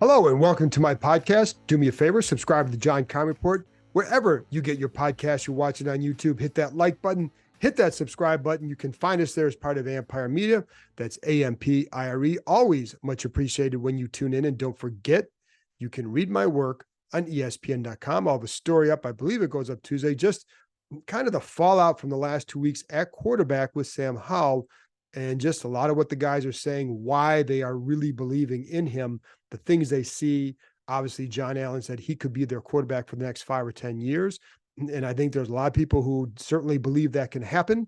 Hello and welcome to my podcast. Do me a favor, subscribe to the John Keim Report. Wherever you get your podcast, you're watching on YouTube, hit that like button, hit that subscribe button. You can find us there as part of Ampire Media. That's Ampire. Always much appreciated when you tune in. And don't forget, you can read my work on ESPN.com. I'll have a story up. I believe it goes up Tuesday. Just kind of the fallout from the last 2 weeks at quarterback with Sam Howell, and just a lot of what the guys are saying, why they are really believing in him, the things they see. Obviously, John Allen said he could be their quarterback for the next 5 or 10 years. And I think there's a lot of people who certainly believe that can happen.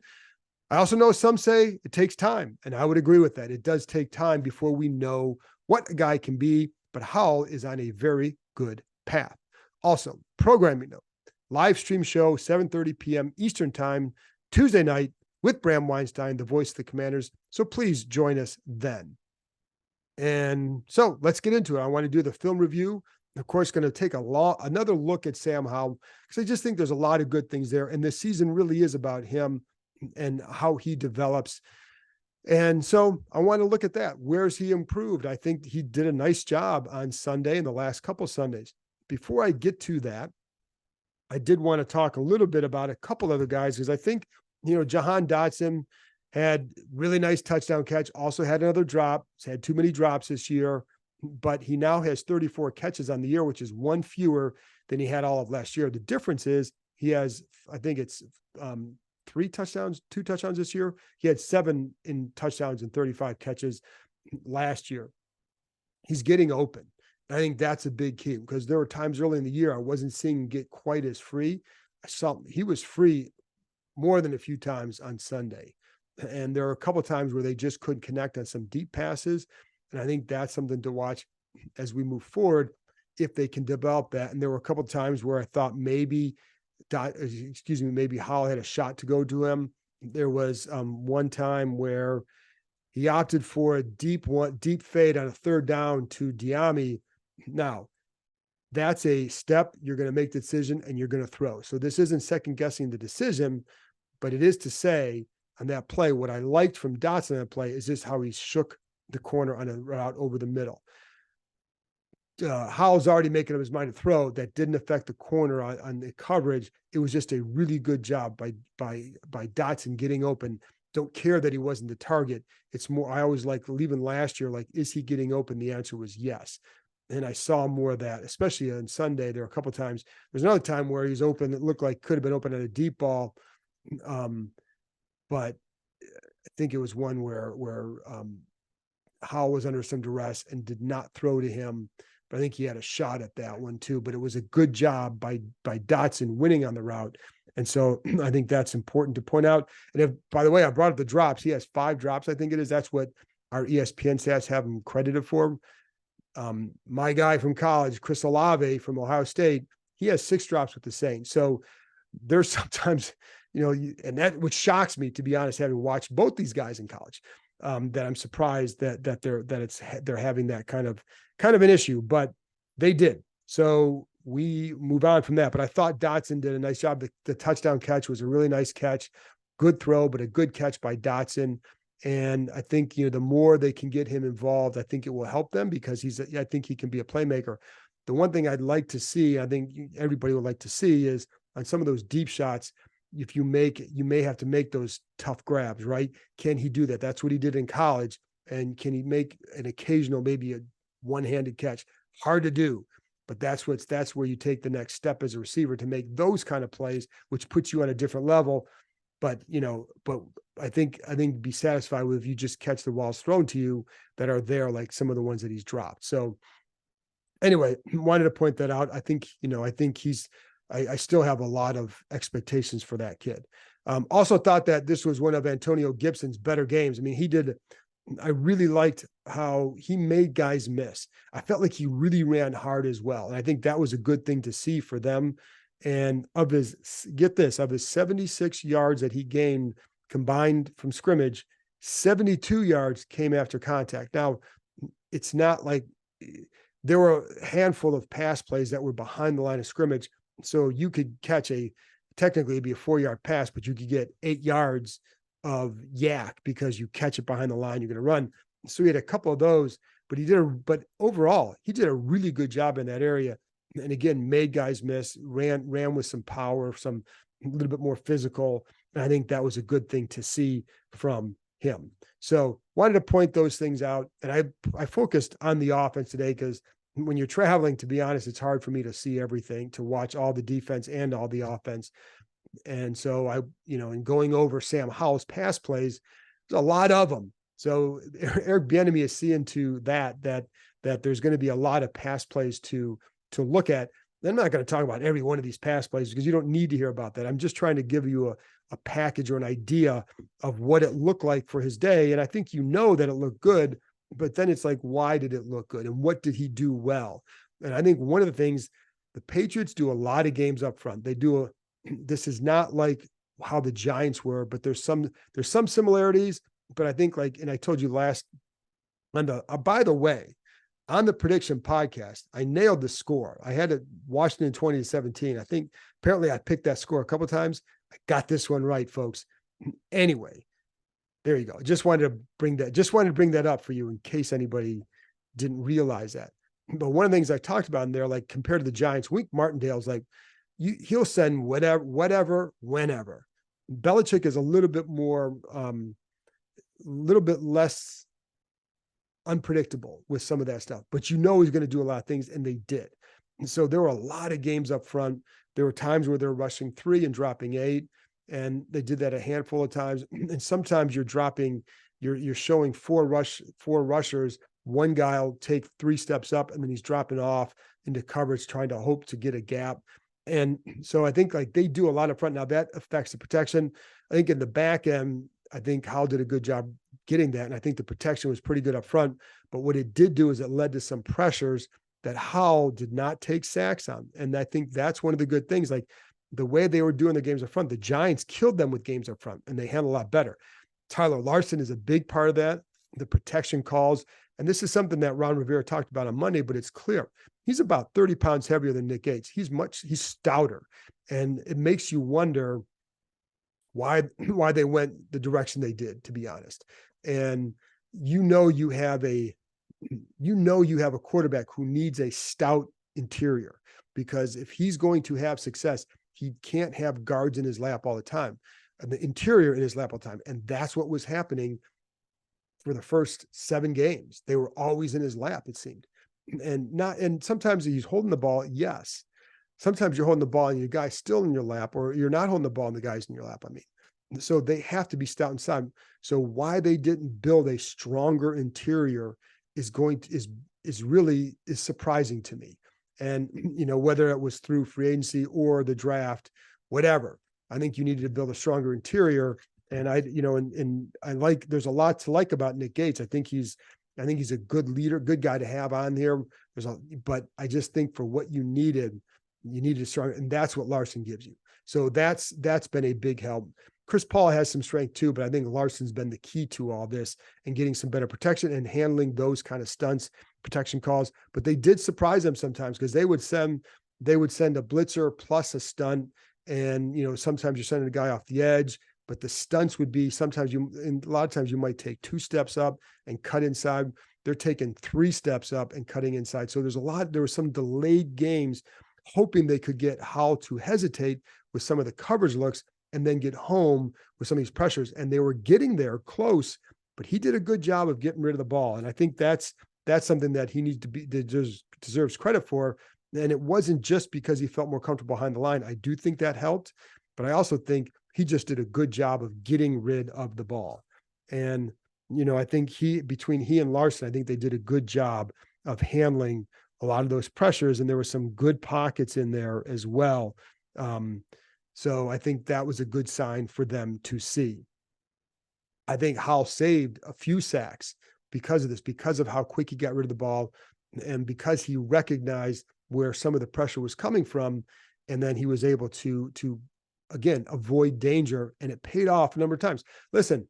I also know some say it takes time, and I would agree with that. It does take time before we know what a guy can be, but Howell is on a very good path. Also, programming note, live stream show, 7:30 p.m. Eastern time, Tuesday night, with Bram Weinstein, the voice of the Commanders. So please join us then. And so let's get into it. I want to do the film review. Of course, going to take another look at Sam Howell, because I just think there's a lot of good things there. And this season really is about him and how he develops. And so I want to look at that. Where's he improved? I think he did a nice job on Sunday and the last couple Sundays. Before I get to that, I did want to talk a little bit about a couple other guys, because I think, Jahan Dotson had really nice touchdown catch, also had another drop. He's had too many drops this year, but he now has 34 catches on the year, which is one fewer than he had all of last year. The difference is he has, I think it's 2 touchdowns this year. He had 7 in touchdowns and 35 catches last year. He's getting open. I think that's a big key, because there were times early in the year I wasn't seeing him get quite as free. I saw he was free more than a few times on Sunday. And there are a couple of times where they just couldn't connect on some deep passes. And I think that's something to watch as we move forward, if they can develop that. And there were a couple of times where I thought maybe Howell had a shot to go to him. There was one time where he opted for a deep fade on a third down to Diami. Now, that's a step. You're going to make the decision and you're going to throw. So this isn't second guessing the decision, but it is to say on that play, what I liked from Dotson on that play is just how he shook the corner on a route over the middle. Howell's already making up his mind to throw. That didn't affect the corner on the coverage. It was just a really good job by Dotson getting open. Don't care that he wasn't the target. It's more, I always like, even last year, like, is he getting open? The answer was yes. And I saw more of that, especially on Sunday. There were a couple of times. There's another time where he's open. It looked like could have been open on a deep ball. But I think it was one where Howell was under some duress and did not throw to him. But I think he had a shot at that one too. But it was a good job by Dotson winning on the route. And so I think that's important to point out. And if, by the way, I brought up the drops. He has 5 drops, I think it is. That's what our ESPN stats have him credited for. My guy from college, Chris Olave from Ohio State, he has 6 drops with the Saints. So there's sometimes, and that, which shocks me, to be honest, having watched both these guys in college, that I'm surprised that they're having that kind of an issue, but they did. So we move on from that. But I thought Dotson did a nice job. The touchdown catch was a really nice catch, good throw, but a good catch by Dotson. And I think, the more they can get him involved, I think it will help them, because I think he can be a playmaker. The one thing I'd like to see, I think everybody would like to see, is on some of those deep shots, if you may have to make those tough grabs, right? Can he do that? That's what he did in college. And can he make an occasional, maybe a one-handed catch? Hard to do, but that's where you take the next step as a receiver, to make those kind of plays, which puts you on a different level. But, I think be satisfied with if you just catch the balls thrown to you that are there, like some of the ones that he's dropped. So anyway, wanted to point that out. I think I still have a lot of expectations for that kid. Also thought that this was one of Antonio Gibson's better games. I mean, I really liked how he made guys miss. I felt like he really ran hard as well. And I think that was a good thing to see for them. And of his 76 yards that he gained combined from scrimmage, 72 yards came after contact. Now, it's not like there were a handful of pass plays that were behind the line of scrimmage. So you could catch technically it'd be a 4-yard pass, but you could get 8 yards of yak because you catch it behind the line, you're going to run. So we had a couple of those, but overall, he did a really good job in that area. And again, made guys miss, ran with some power, some a little bit more physical. And I think that was a good thing to see from him. So wanted to point those things out. And I focused on the offense today because when you're traveling, to be honest, it's hard for me to see everything, to watch all the defense and all the offense. And so in going over Sam Howell's pass plays, there's a lot of them. So Eric Bieniemy is seeing to that there's going to be a lot of pass plays to look at. I'm not going to talk about every one of these pass plays because you don't need to hear about that. I'm just trying to give you a package or an idea of what it looked like for his day. And I think that it looked good, but then it's like, why did it look good? And what did he do well? And I think one of the things, the Patriots do a lot of games up front. This is not like how the Giants were, but there's some similarities. But I think and I told you last, by the way, on the prediction podcast, I nailed the score. I had it Washington 20-17. I think apparently I picked that score a couple of times. I got this one right, folks. Anyway, there you go. Just wanted to bring that up for you in case anybody didn't realize that. But one of the things I talked about in there, like compared to the Giants, Wink Martindale's like, he'll send whatever, whenever. Belichick is a little bit more, little bit less unpredictable with some of that stuff, but he's going to do a lot of things, and they did. And so there were a lot of games up front. There were times where they're rushing 3 and dropping 8, and they did that a handful of times. And sometimes you're showing four rushers. One guy will take 3 steps up, and then he's dropping off into coverage, trying to hope to get a gap. And so I think they do a lot up front. Now that affects the protection. I think in the back end, I think Howell did a good job getting that. And I think the protection was pretty good up front. But what it did do is it led to some pressures that Howell did not take sacks on. And I think that's one of the good things. Like the way they were doing the games up front, the Giants killed them with games up front, and they handled a lot better. Tyler Larson is a big part of that, the protection calls. And this is something that Ron Rivera talked about on Monday, but it's clear. He's about 30 pounds heavier than Nick Gates. He's stouter. And it makes you wonder why they went the direction they did, to be honest. And you have a quarterback who needs a stout interior, because if he's going to have success, he can't have guards in his lap all the time, and the interior in his lap all the time. And that's what was happening for the first 7 games. They were always in his lap, it seemed. And sometimes he's holding the ball. Yes. Sometimes you're holding the ball and your guy's still in your lap, or you're not holding the ball and the guy's in your lap. I mean, so they have to be stout inside. So why they didn't build a stronger interior is really surprising to me. And, whether it was through free agency or the draft, whatever, I think you needed to build a stronger interior. And there's a lot to like about Nick Gates. I think he's a good leader, good guy to have on here. But I just think for what you needed a strong, and that's what Larson gives you. So that's been a big help. Chris Paul has some strength too, but I think Larson's been the key to all this and getting some better protection and handling those kind of stunts, protection calls. But they did surprise them sometimes, because they would send a blitzer plus a stunt. And, sometimes you're sending a guy off the edge, but the stunts would be a lot of times you might take 2 steps up and cut inside. They're taking 3 steps up and cutting inside. So there were some delayed games, hoping they could get Howell to hesitate with some of the coverage looks and then get home with some of these pressures. And they were getting there close, but he did a good job of getting rid of the ball. And I think that's something that he needs to deserves credit for. And it wasn't just because he felt more comfortable behind the line. I do think that helped, but I also think he just did a good job of getting rid of the ball. And, I think between he and Larson, I think they did a good job of handling a lot of those pressures. And there were some good pockets in there as well. So I think that was a good sign for them to see. I think Howell saved a few sacks because of this, because of how quick he got rid of the ball, and because he recognized where some of the pressure was coming from. And then he was able to again, avoid danger, and it paid off a number of times. Listen,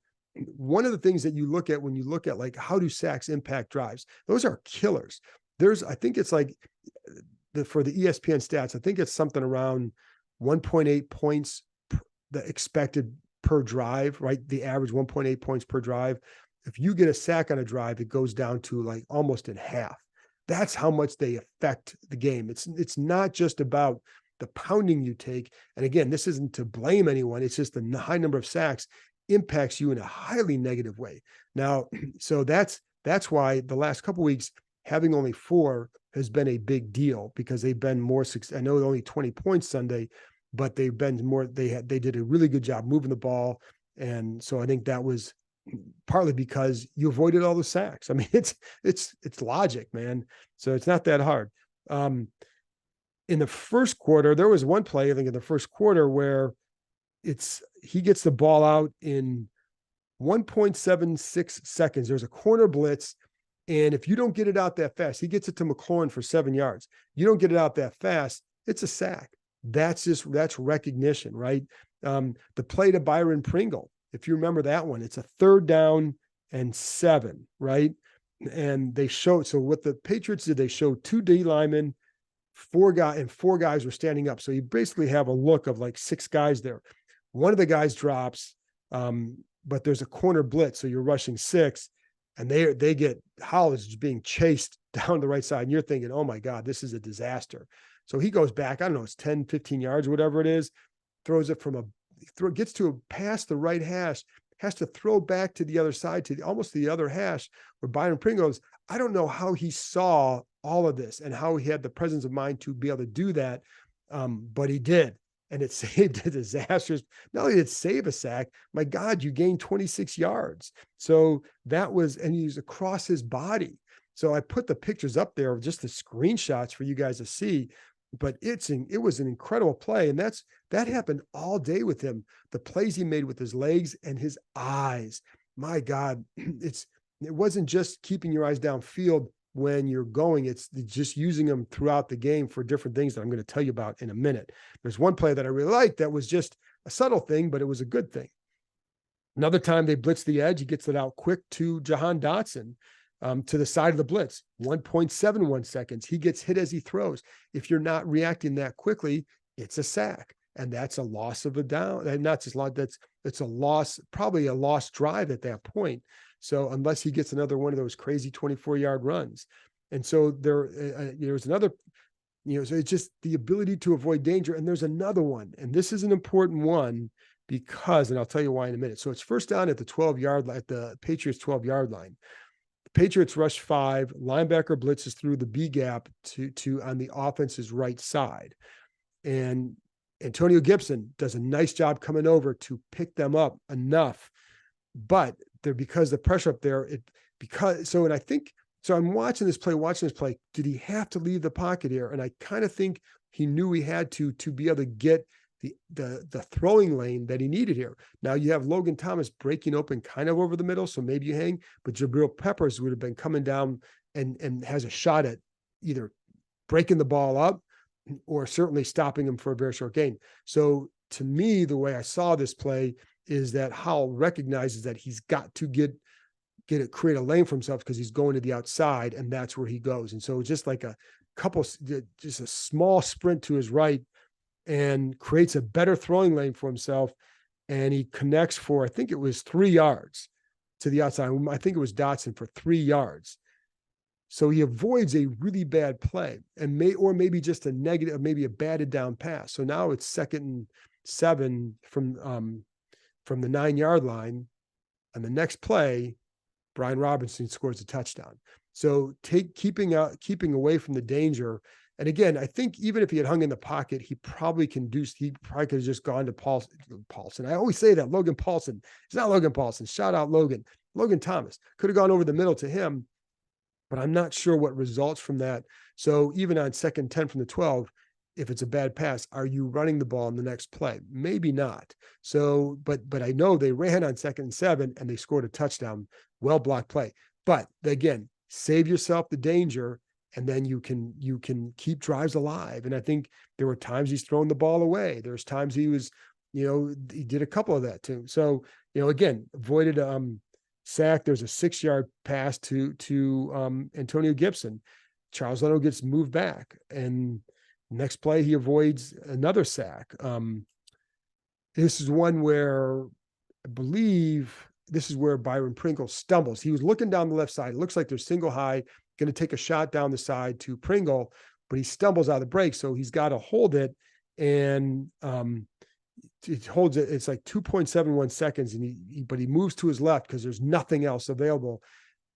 one of the things that you look at when you look at how do sacks impact drives, those are killers. I think it's for the ESPN stats, I think it's something around 1.8 points the expected per drive, right? The average 1.8 points per drive. if you get a sack on a drive, it goes down to like almost in half. That's how much they affect the game. It's not just about the pounding you take. And again, this isn't to blame anyone. It's just the high number of sacks impacts you in a highly negative way. Now, so that's why the last couple of weeks having only 4 has been a big deal, because they've been more successful. I know only 20 points Sunday, but they've been more. They did a really good job moving the ball, and so I think that was partly because you avoided all the sacks. I mean, it's logic, man. So it's not that hard. In the first quarter, there was one play, I think in the first quarter, where he gets the ball out in 1.76 seconds. There's a corner blitz. And if you don't get it out that fast, he gets it to McLaurin for 7 yards. You don't get it out that fast, it's a sack. That's recognition, right? The play to Byron Pringle, if you remember that one, it's a 3rd down and 7, right? And they showed, so what the Patriots did, they showed 2 D linemen, 4 guys were standing up. So you basically have a look of like 6 guys there. One of the guys drops, but there's a corner blitz. So you're rushing 6, and they get Howell is being chased down the right side. And you're thinking, oh my God, this is a disaster. So he goes back, I don't know, it's 10, 15 yards, whatever it is, throws it gets to a past the right hash, has to throw back to the other side, to almost the other hash where Byron Pringle goes. I don't know how he saw all of this and how he had the presence of mind to be able to do that. But he did. And it saved a disastrous. Not only did it save a sack, my God, you gained 26 yards. So that was, and he's across his body. So I put the pictures up there of just the screenshots for you guys to see. But it was an incredible play. And that happened all day with him. The plays he made with his legs and his eyes. My God, it wasn't just keeping your eyes downfield when you're going, it's just using them throughout the game for different things that I'm going to tell you about in a minute. There's one play that I really liked that was just a subtle thing, but it was a good thing. Another time they blitz the edge, he gets it out quick to Jahan Dotson to the side of the blitz, 1.71 seconds. He gets hit as he throws. If you're not reacting that quickly, it's a sack. And that's a loss of a down. And not just it's a loss, probably a lost drive at that point. So unless he gets another one of those crazy 24-yard runs. And so there's another, so it's just the ability to avoid danger. And there's another one, and this is an important one because, and I'll tell you why in a minute. So it's first down at the 12-yard line, at the Patriots 12-yard line. The Patriots rush 5, linebacker blitzes through the B gap to on the offense's right side. And Antonio Gibson does a nice job coming over to pick them up enough. But because the pressure up there, and I think, so I'm watching this play. Did he have to leave the pocket here? And I kind of think he knew he had to be able to get the throwing lane that he needed here. Now you have Logan Thomas breaking open kind of over the middle, so maybe you hang, but Jabril Peppers would have been coming down and has a shot at either breaking the ball up or certainly stopping him for a very short gain. So to me, the way I saw this play is that Howell recognizes that he's got to create a lane for himself because he's going to the outside, and that's where he goes. And so just like just a small sprint to his right and creates a better throwing lane for himself. And he connects for, I think it was 3 yards to the outside. I think it was Dotson for 3 yards. So he avoids a really bad play and maybe just a negative, maybe a batted down pass. So now it's 2nd and 7 from the 9-yard line. And the next play, Brian Robinson scores a touchdown. So keeping away from the danger. And again, I think even if he had hung in the pocket, he probably could have just gone to Paulson. I always say that, Logan Paulson. It's not Logan Paulson. Shout out Logan. Logan Thomas could have gone over the middle to him, but I'm not sure what results from that. So even on 2nd 10 from the 12, if it's a bad pass, are you running the ball in the next play? Maybe not. So, but I know they ran on 2nd and 7 and they scored a touchdown, well-blocked play. But again, save yourself the danger, and then you can keep drives alive. And I think there were times he's thrown the ball away. There's times he was, he did a couple of that too. So, again, avoided sack. There's a 6-yard pass to Antonio Gibson. Charles Leno gets moved back, and next play he avoids another sack. This is one where I believe this is where Byron Pringle stumbles. He was looking down the left side. It looks like they're single high, going to take a shot down the side to Pringle, but he stumbles out of the break. So he's got to hold it. And it holds it. It's like 2.71 seconds. And but he moves to his left because there's nothing else available.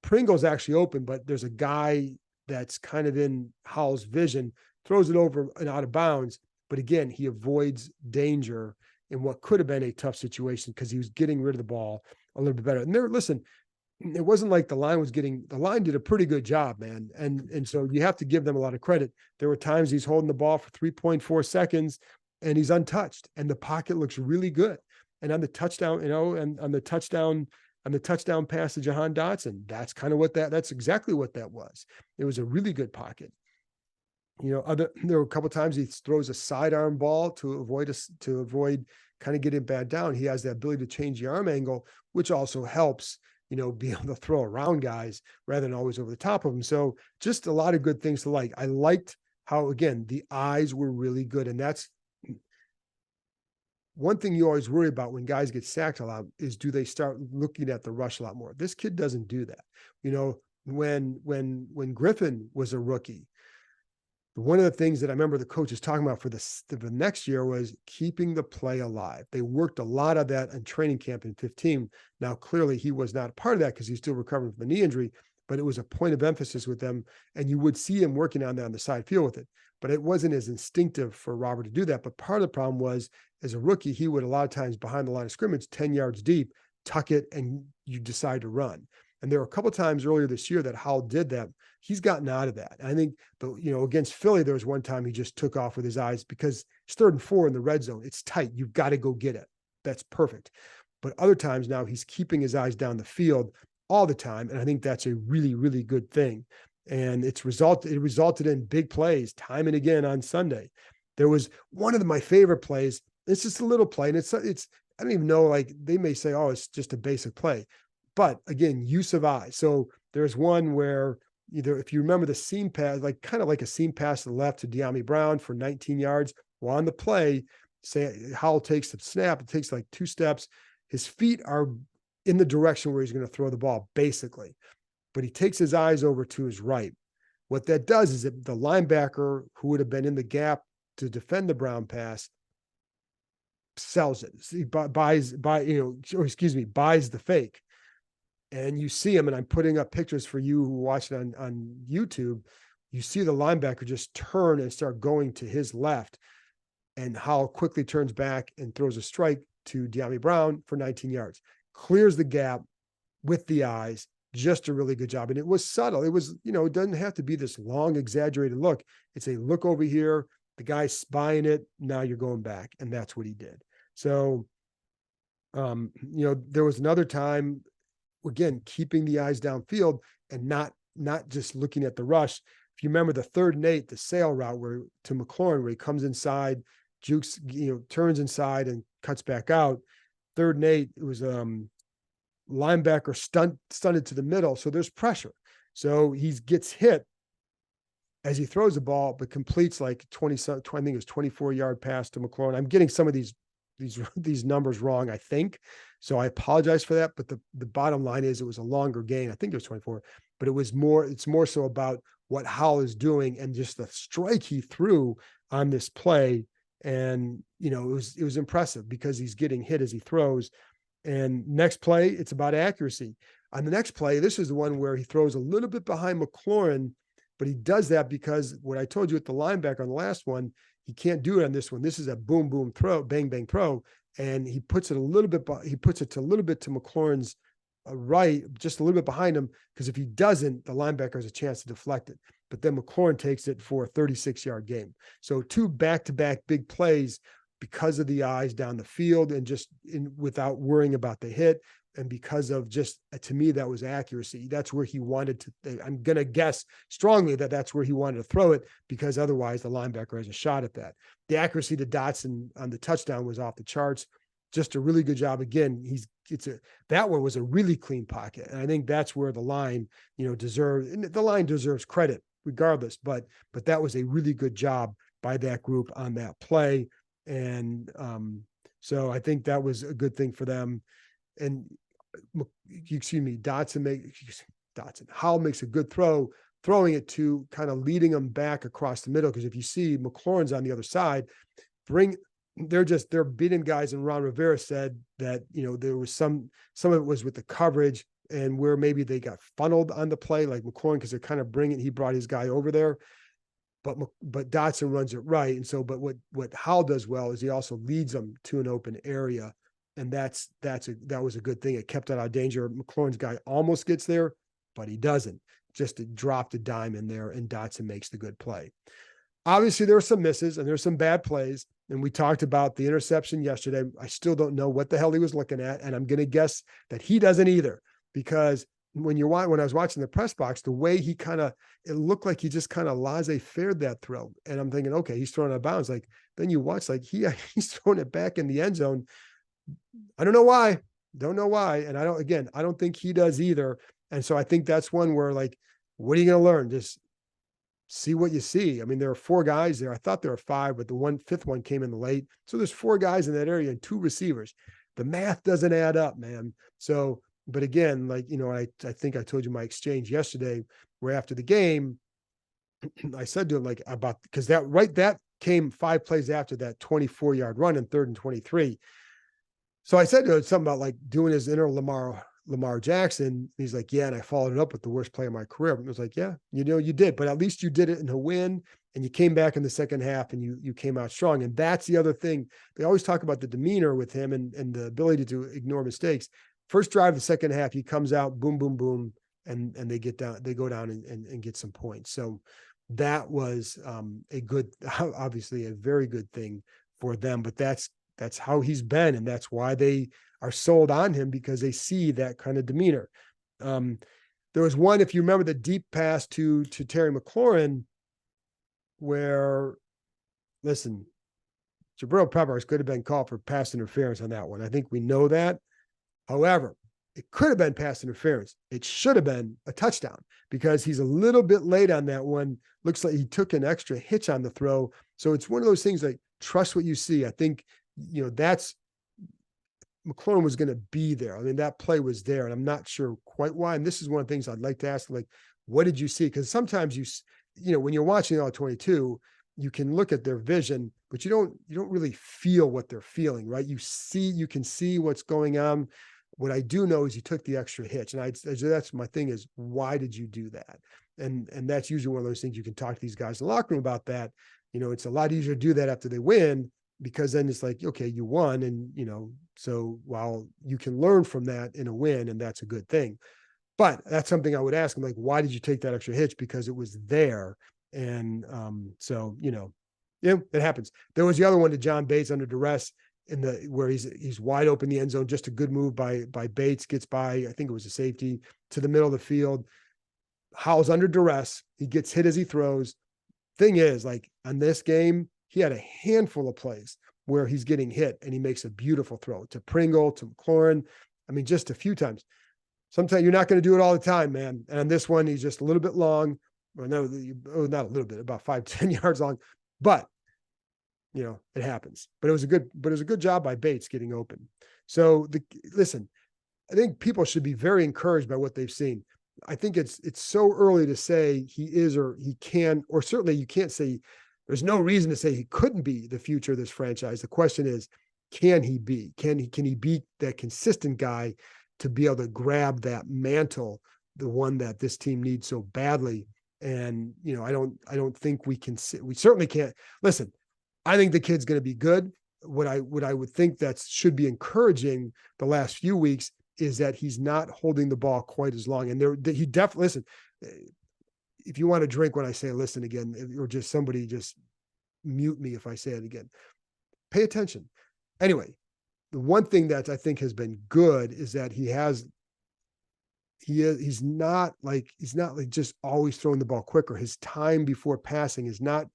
Pringle's actually open, but there's a guy that's kind of in Howell's vision, throws it over and out of bounds. But again, he avoids danger in what could have been a tough situation because he was getting rid of the ball a little bit better. And listen, it wasn't like the line did a pretty good job, man. And so you have to give them a lot of credit. There were times he's holding the ball for 3.4 seconds and he's untouched and the pocket looks really good. And on the touchdown, and on the touchdown pass to Jahan Dotson, that's kind of that's exactly what that was. It was a really good pocket. There were a couple of times he throws a sidearm ball to avoid kind of getting bad down. He has the ability to change the arm angle, which also helps, be able to throw around guys rather than always over the top of them. So just a lot of good things to like. I liked how, again, the eyes were really good. And that's one thing you always worry about when guys get sacked a lot is, do they start looking at the rush a lot more? This kid doesn't do that. When Griffin was a rookie, one of the things that I remember the coaches talking about for the next year was keeping the play alive. They worked a lot of that in training camp in 15. Now, clearly he was not a part of that because he's still recovering from the knee injury, but it was a point of emphasis with them. And you would see him working on that on the side field with it, but it wasn't as instinctive for Robert to do that. But part of the problem was, as a rookie, he would a lot of times behind the line of scrimmage, 10 yards deep, tuck it, and you decide to run. And there were a couple of times earlier this year that Howell did that. He's gotten out of that. I think, against Philly, there was one time he just took off with his eyes because it's 3rd and 4 in the red zone. It's tight. You've got to go get it. That's perfect. But other times now he's keeping his eyes down the field all the time. And I think that's a really, really good thing. And it resulted in big plays time and again on Sunday. There was one of my favorite plays. It's just a little play. And it's, I don't even know, like they may say, oh, it's just a basic play. But again, use of eyes. So there's one where if you remember the seam pass, kind of like a seam pass to the left to De'Ami Brown for 19 yards. Well, on the play, say Howell takes the snap, it takes like 2 steps. His feet are in the direction where he's going to throw the ball, basically. But he takes his eyes over to his right. What that does is that the linebacker who would have been in the gap to defend the Brown pass sells it. He buys the fake. And you see him, and I'm putting up pictures for you who watch it on YouTube. You see the linebacker just turn and start going to his left, and Howell quickly turns back and throws a strike to De'Ami Brown for 19 yards. Clears the gap with the eyes. Just a really good job. And it was subtle. It was, it doesn't have to be this long, exaggerated look. It's a look over here. The guy's spying it. Now you're going back. And that's what he did. So, there was another time, again, keeping the eyes downfield and not just looking at the rush. If you remember the 3rd and 8, the sail route to McLaurin, where he comes inside, jukes, turns inside and cuts back out. 3rd and 8, it was linebacker stunted to the middle. So there's pressure. So he gets hit as he throws the ball, but completes like 20, I think it was 24-yard pass to McLaurin. I'm getting some of these numbers wrong, I think. So I apologize for that. But the bottom line is it was a longer gain. I think it was 24, but it's more so about what Howell is doing and just the strike he threw on this play. And, it was impressive because he's getting hit as he throws. And next play, it's about accuracy. On the next play, this is the one where he throws a little bit behind McLaurin, but he does that because what I told you at the linebacker on the last one, he can't do it on this one. This is a boom, boom throw, bang, bang throw. And he puts it to a little bit to McLaurin's right, just a little bit behind him, because if he doesn't, the linebacker has a chance to deflect it. But then McLaurin takes it for a 36-yard game. So 2 back-to-back big plays because of the eyes down the field and just without worrying about the hit. And because of just, to me, that was accuracy. That's where he wanted to, I'm going to guess strongly that that's where he wanted to throw it, because otherwise the linebacker has a shot at that. The accuracy to Dotson on the touchdown was off the charts. Just a really good job. Again, that one was a really clean pocket. And I think that's where the line, deserves credit regardless, but that was a really good job by that group on that play. And so I think that was a good thing for them. And Howell makes a good throw, throwing it to kind of leading them back across the middle. Because if you see McLaurin's on the other side, they're beating guys. And Ron Rivera said that, there was some of it was with the coverage and where maybe they got funneled on the play, like McLaurin, because they're kind of he brought his guy over there. But Dotson runs it right. And so, but what Howell does well is he also leads them to an open area. And that was a good thing. It kept out of danger. McLaurin's guy almost gets there, but he doesn't. Just to drop the dime in there, and Dotson makes the good play. Obviously, there are some misses and there's some bad plays. And we talked about the interception yesterday. I still don't know what the hell he was looking at. And I'm going to guess that he doesn't either, because when I was watching the press box, the way it looked like he just kind of laissez-faire that throw. And I'm thinking, okay, he's throwing out of bounds. Like, then you watch, like he's throwing it back in the end zone. I don't know why. And I don't think he does either. And so I think that's one where, like, what are you going to learn? Just see what you see. I mean, there are 4 guys there. I thought there were 5, but the fifth one came in the late. So there's 4 guys in that area and 2 receivers. The math doesn't add up, man. So, but again, like, I think I told you my exchange yesterday where after the game, I said to him, like, because that came 5 plays after that 24-yard run in 3rd and 23. So I said to him something about like doing his inner Lamar Jackson. He's like, yeah. And I followed it up with the worst play of my career. I was like, yeah, you did, but at least you did it in a win, and you came back in the second half and you came out strong. And that's the other thing. They always talk about the demeanor with him and the ability to ignore mistakes. First drive, the second half, he comes out, boom, boom, boom. And they go down and get some points. So that was obviously a very good thing for them, but that's how he's been. And that's why they are sold on him, because they see that kind of demeanor. There was one, if you remember, the deep pass to Terry McLaurin, where, listen, Jabril Peppers could have been called for pass interference on that one. I think we know that. However, it could have been pass interference. It should have been a touchdown, because he's a little bit late on that one. Looks like he took an extra hitch on the throw. So it's one of those things, like, trust what you see. I think, that's McLaurin was going to be there. I mean, that play was there, and I'm not sure quite why. And this is one of the things I'd like to ask, like, what did you see? Because sometimes when you're watching all 22, you can look at their vision, but you don't really feel what they're feeling, right? You can see what's going on. What I do know is you took the extra hitch, and that's my thing is, why did you do that? And that's usually one of those things you can talk to these guys in the locker room about that. It's a lot easier to do that after they win, because then it's like, okay, you won. And, so while you can learn from that in a win, and that's a good thing. But that's something I would ask him, like, why did you take that extra hitch? Because it was there. And so, it happens. There was the other one to John Bates under duress where he's wide open in the end zone, just a good move by Bates, gets by, I think it was a safety, to the middle of the field. Howell's under duress. He gets hit as he throws. Thing is, like, on this game, he had a handful of plays where he's getting hit and he makes a beautiful throw to Pringle, to McLaurin. I mean, just a few times. Sometimes you're not going to do it all the time, man. And on this one, he's just a little bit long. Or no, not a little bit, about 5-10 yards long. But it happens. But it was a good job by Bates getting open. So listen, I think people should be very encouraged by what they've seen. I think it's so early to say he is or he can, or certainly you can't say, there's no reason to say he couldn't be the future of this franchise. The question is, can he be? Can he be that consistent guy to be able to grab that mantle, the one that this team needs so badly? And I don't think we certainly can't. Listen, I think the kid's going to be good. What I would think that should be encouraging the last few weeks is that he's not holding the ball quite as long. And he definitely, listen, if you want to drink when I say listen again, or just somebody just mute me if I say it again, pay attention. Anyway, the one thing that I think has been good is that he's not like just always throwing the ball quicker. His time before passing is not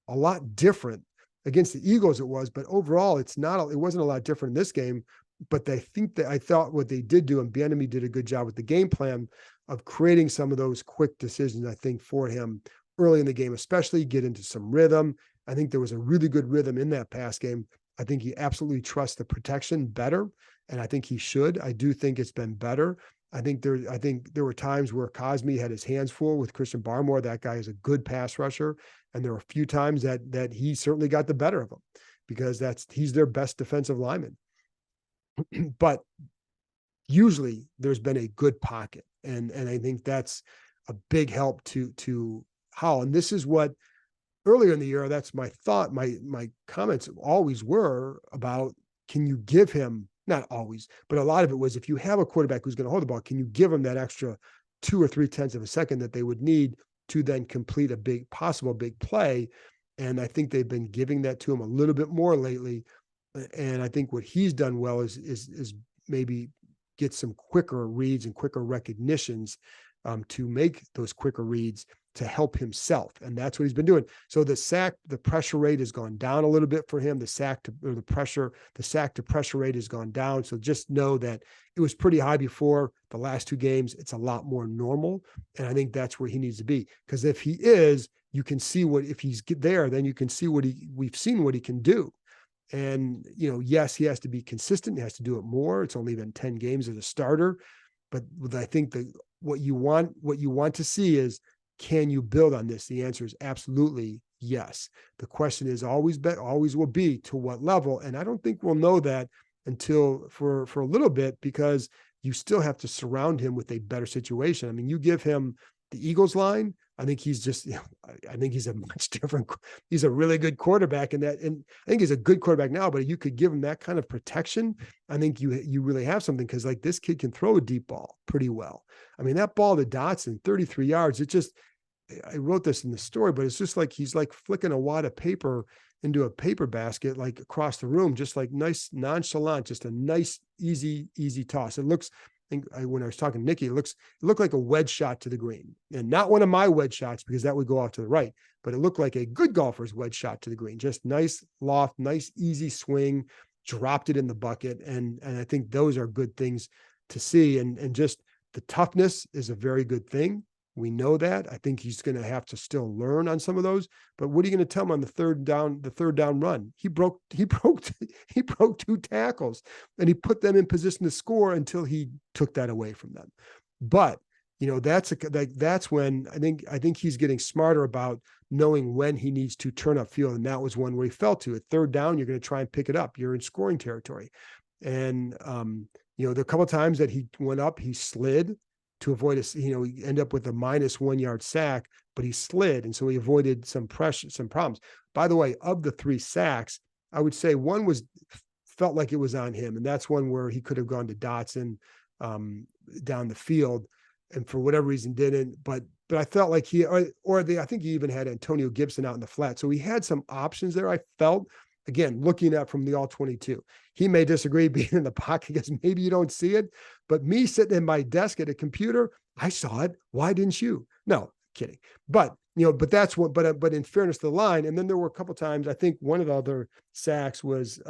a lot different. Against the Eagles it was, but overall it wasn't a lot different in this game. But I thought what they did do, and Bieniemy did a good job with the game plan of creating some of those quick decisions, I think, for him early in the game, especially get into some rhythm. I think there was a really good rhythm in that pass game. I think he absolutely trusts the protection better. and I think he should. I do think it's been better. I think there were times where Cosme had his hands full with Christian Barmore. That guy is a good pass rusher, and there were a few times that he certainly got the better of him because he's their best defensive lineman. But usually there's been a good pocket, and I think that's a big help to Howell. And this is what earlier in the year, that's my thought. My comments always were about, can you give him, not always, but a lot of it was, if you have a quarterback who's going to hold the ball, can you give him that extra 2 or 3 tenths of a second that they would need to then complete a possible big play? And I think they've been giving that to him a little bit more lately. And I think what he's done well is maybe get some quicker reads and quicker recognitions to make those quicker reads to help himself. And that's what he's been doing. So the pressure rate has gone down a little bit for him. The sack to pressure rate has gone down. So just know that it was pretty high before the last 2 games. It's a lot more normal. And I think that's where he needs to be. Because if he is, you can see if he's there, then you can see we've seen what he can do. And, yes, he has to be consistent. He has to do it more. It's only been 10 games as a starter. But I think what you want to see is, can you build on this? The answer is absolutely yes. The question is always will be, to what level? And I don't think we'll know that until for a little bit, because you still have to surround him with a better situation. I mean, you give him the Eagles line, I think he's just, I think he's a much different, he's a really good quarterback and I think he's a good quarterback now, but you could give him that kind of protection. I think you really have something, because like, this kid can throw a deep ball pretty well. I mean, that ball to Dotson, 33 yards, I wrote this in the story, but it's just like, he's like flicking a wad of paper into a paper basket, like across the room, just like nice, nonchalant, just a nice, easy toss. It looks, when I was talking to Nikki, it looked like a wedge shot to the green, and not one of my wedge shots, because that would go off to the right, but it looked like a good golfer's wedge shot to the green. Just nice loft, nice, easy swing, dropped it in the bucket. And I think those are good things to see. And just the toughness is a very good thing. We know that. I think he's going to have to still learn on some of those. But what are you going to tell him on the third down run? He broke 2 tackles, and he put them in position to score until he took that away from them. But that's when I think he's getting smarter about knowing when he needs to turn upfield. And that was one where he fell to. At third down, you're going to try and pick it up. You're in scoring territory. And there are a couple of times that he went up, he slid to avoid he ended up with a -1 yard sack, but he slid. And so he avoided some pressure, some problems. By the way, of the 3 sacks, I would say one felt like it was on him. And that's one where he could have gone to Dotson down the field, and for whatever reason didn't. But I felt like I think he even had Antonio Gibson out in the flat. So he had some options there, I felt. Again, looking at from the all 22, he may disagree being in the pocket because maybe you don't see it, but me sitting in my desk at a computer, I saw it. Why didn't you? No, kidding. But that's what, but in fairness to the line. And then there were a couple of times, I think one of the other sacks was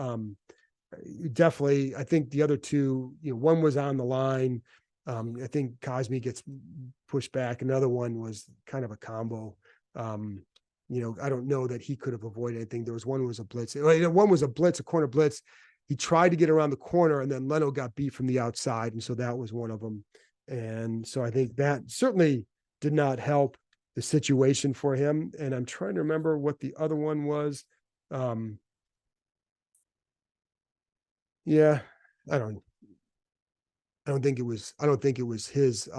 definitely, I think the other 2, one was on the line. I think Cosme gets pushed back. Another one was kind of a combo. I don't know that he could have avoided anything. There was one was a blitz. One was a blitz, a corner blitz. He tried to get around the corner, and then Leno got beat from the outside. And so that was one of them. And so I think that certainly did not help the situation for him. And I'm trying to remember what the other one was. Yeah, I don't think it was his,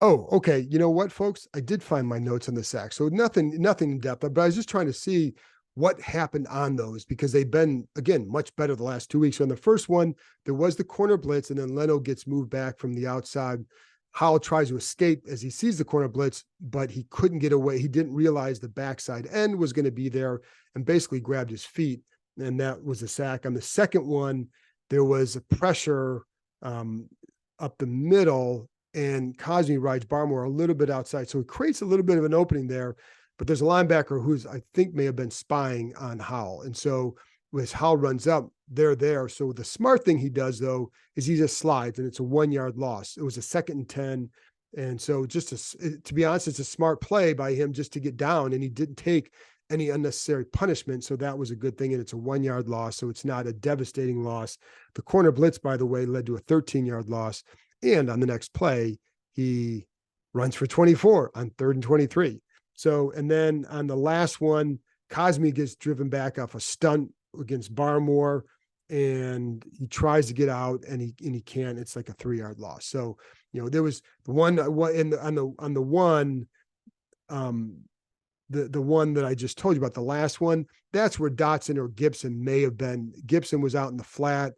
oh, okay. You know what, folks? I did find my notes on the sack. So nothing in depth, but I was just trying to see what happened on those, because they've been, again, much better the last 2 weeks. So on the first one, there was the corner blitz, and then Leno gets moved back from the outside. Howell tries to escape as he sees the corner blitz, but he couldn't get away. He didn't realize the backside end was going to be there, and basically grabbed his feet. And that was a sack. On the second one, there was a pressure up the middle, and Cosme rides Barmore a little bit outside. So it creates a little bit of an opening there, but there's a linebacker who's, I think, may have been spying on Howell. And so as Howell runs up, they're there. So the smart thing he does, though, is he just slides, and it's a 1 yard loss. It was a 2nd and 10. And so to be honest, it's a smart play by him just to get down, and he didn't take any unnecessary punishment. So that was a good thing. And it's a 1-yard loss. So it's not a devastating loss. The corner blitz, by the way, led to a 13-yard loss. And on the next play, he runs for 24 on 3rd and 23. So, and then on the last one, Cosme gets driven back off a stunt against Barmore, and he tries to get out and he can't. It's like a 3-yard loss. So, there was the one the one that I just told you about, the last one, that's where Dotson or Gibson may have been. Gibson was out in the flat,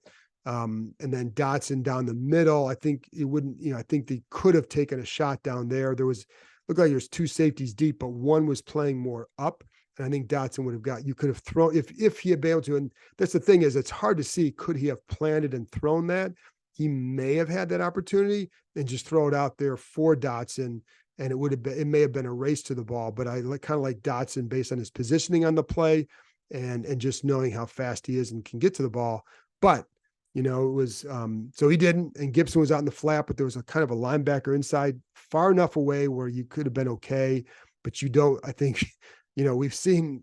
and then Dotson down the middle. I think it wouldn't, I think they could have taken a shot down there. Looked like there's 2 safeties deep, but one was playing more up. And I think Dotson would have you could have thrown, if he had been able to, and that's the thing is, it's hard to see, could he have planted and thrown that? He may have had that opportunity and just throw it out there for Dotson, and it may have been a race to the ball, but I kind of like Dotson based on his positioning on the play and just knowing how fast he is and can get to the ball. But, it was, so he didn't, and Gibson was out in the flat, but there was a kind of a linebacker inside far enough away where you could have been okay, but you don't, I think, we've seen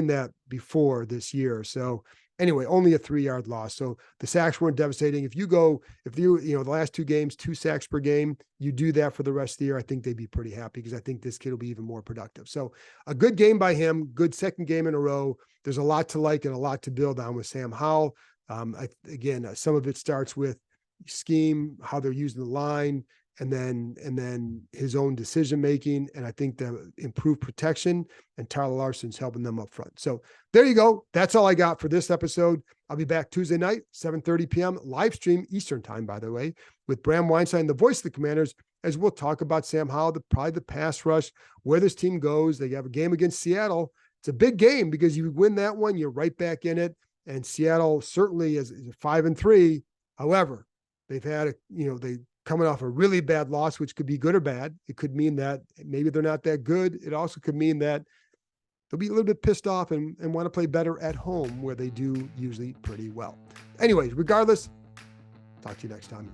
that before this year. So anyway, only a 3-yard loss. So the sacks weren't devastating. If you the last 2 games, 2 sacks per game, you do that for the rest of the year, I think they'd be pretty happy, because I think this kid will be even more productive. So a good game by him, good second game in a row. There's a lot to like and a lot to build on with Sam Howell. Some of it starts with scheme, how they're using the line, and then his own decision-making. And I think the improved protection, and Tyler Larson's helping them up front. So there you go. That's all I got for this episode. I'll be back Tuesday night, 7:30 p.m. live stream Eastern time, by the way, with Bram Weinstein, the voice of the Commanders, as we'll talk about Sam Howell, probably the pass rush, where this team goes. They have a game against Seattle. It's a big game, because you win that one, you're right back in it. And Seattle certainly is 5-3. However, they've had they coming off a really bad loss, which could be good or bad. It could mean that maybe they're not that good. It also could mean that they'll be a little bit pissed off and want to play better at home, where they do usually pretty well. Anyways, regardless, talk to you next time.